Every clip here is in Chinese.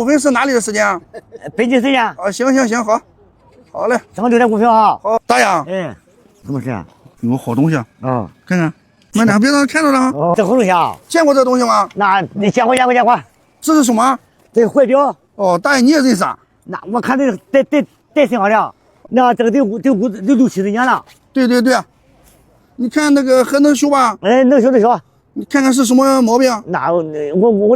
股份是哪里的时间啊？北京时间。啊，行，好，好嘞。正好留点股票啊。好，大爷。哎，什么事啊？有个好东西啊，看看，慢点，别让他看到了啊。哦，这好东西啊？见过这东西吗？那你见过。这是什么？这个怀表。哦，大爷你也认识啊？那我看这个带身上的，那这个得6、70年了。对，你看那个还能修吧？哎，能修。你看看是什么毛病？那我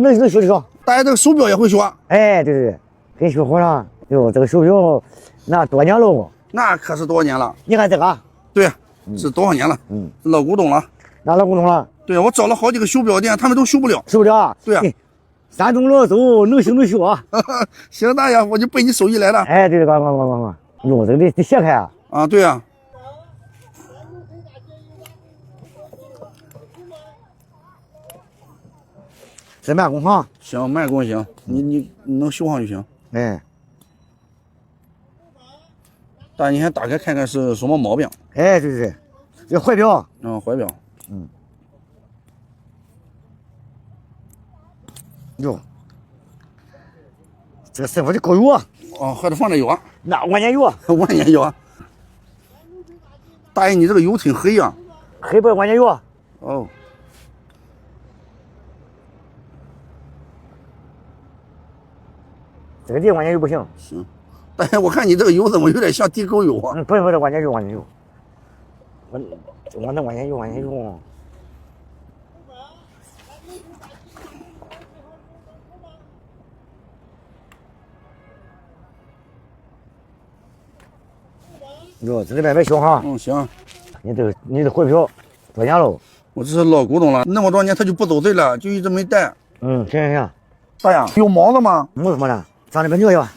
能修。大爷这个手表也会修啊？哎，对，给修好了。哟，这个手表那多年了。那可是多少年了？你看这个。对，是多少年了？老古董了。那老古董了。对，我找了好几个修表店，他们都修不了。修不了。对啊。山东老周能修啊。行，大爷，我就奔你手艺来了。哎，对，光。哟，这个得卸开啊。啊，对啊。是慢工行。行，慢工行，你能修上就行。哎。大爷，你先打开看看是什么毛病。哎，对，这怀表。怀表。哟，这个师傅的够油啊！还得放点油啊。那万年油啊。万年油啊。大爷，你这个油挺黑啊。黑不是万年油啊。哦。这个地万年油不行。行。大爷，我看你这个油怎么有点像地沟油啊？不是万年油。我那万年油。哟，这里边别修哈。行。你这怀表多年了？我这是老古董了，那么多年他就不走对了，就一直没戴。行。大爷，有毛子吗？没什么的，上那边尿去吧。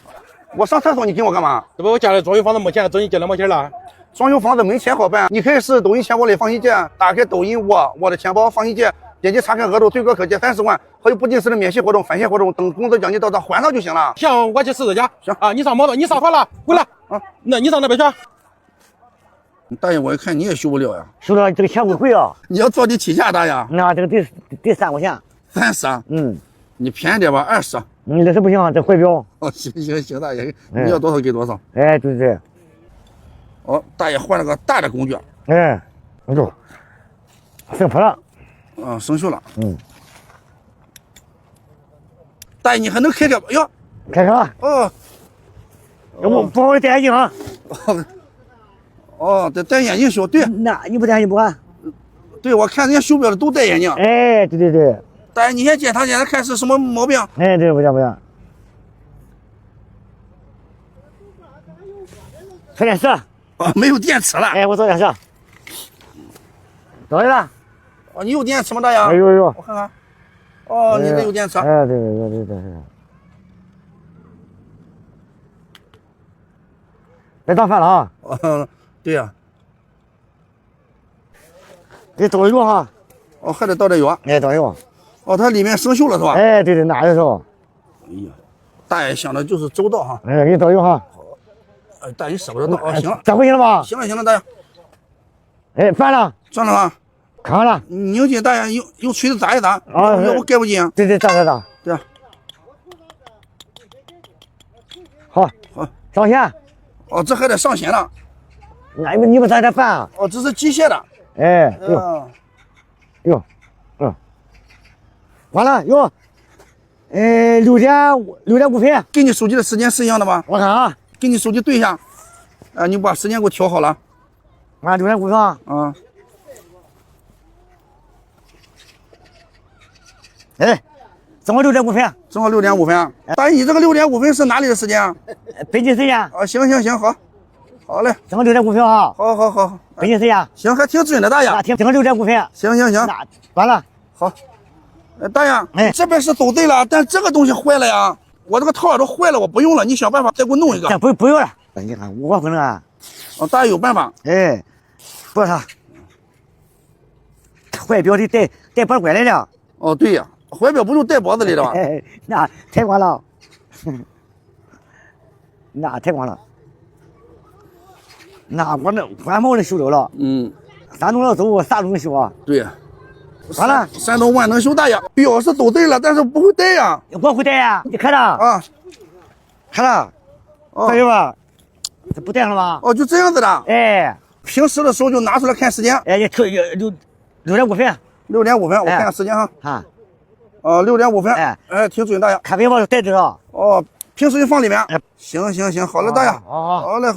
我上厕所，你跟我干嘛？这不我家里装修房子没钱，找你借2毛钱了。装修房子没钱好办，你可以试抖音钱包里放心借，打开抖音我的钱包放心借，点击查看额度，最高可借30万，还有不定时的免息活动、返现活动，等工资奖金到账还上就行了。行，我去试试去。行啊，你上毛子，你上船了，回来啊。那你上那边去。大爷，我一看你也修不了呀。修了这个钱不贵啊。你要坐地起价，大爷。那这个得3块钱。30。你便宜点吧，20。那是不行，这怀表。行，大爷，你要多少给多少。哎，对。大爷换了个大的工具。哎，走，生破了。生锈了。大爷，你还能开开吧？哟，开开了。我不好戴眼镜啊。得戴眼镜修。对。那你不戴眼镜不看？对，我看人家修表的都戴眼镜。哎，对。大爷，你先检查看是什么毛病。哎，对，不行。找电池。没有电池了。哎，我找电池。找来了。你有电池吗，大爷？有。我看看。你这有电池。哎，对。别打翻了啊。对呀。得倒油哈。还得倒点油。哎，倒油。它里面生锈了是吧？哎，对，那就说。哎呀，大爷想的就是周到哈。哎，给你倒油哈。大爷舍不得倒。行了。这回行了吧？行了，大爷。哎，翻了。转了吧？看了。拧紧，大爷用锤子砸一砸。要不盖不紧。对，砸。对啊。好。上弦。这还得上弦了。那你们咋得翻啊？这是机械的。哎，哟，完了哟，6.5分，跟你手机的时间是一样的吗？我看啊，跟你手机对一下。你把时间给我调好了。啊，6.5分啊。哎，正好6.5分。正好6.5分。大爷，你这个6.5分是哪里的时间啊？北京时间。行，好嘞。正好6.5分啊。好。北京时间。行，还挺准的，大爷。正好6.5分。行。那完了。好。大爷，这边是走对了，但这个东西坏了呀。我这个套耳朵坏了，我不用了，你想办法再给我弄一个。这不用了。你看我不能啊。大爷有办法。哎，不是他，怀表得带脖拐来的。对呀，怀表不就带脖子里的吗？那太光了。那太光了。那我那官毛能修着了。山东老周啥都能修啊。对呀。咋了？山东万能秀大爷，表是都对了，但是不会带呀。我会带呀，你看着，啊，看着，哦朋友们，这不带了吗？哦，就这样子的。哎平时的时候就拿出来看时间，哎，你6.5分6.5分，我哎看看时间哈。啊， 6.5分。哎挺准，大爷。看背包就带着了。哦，平时就放里面。哎行，好了，大爷。好好好好嘞。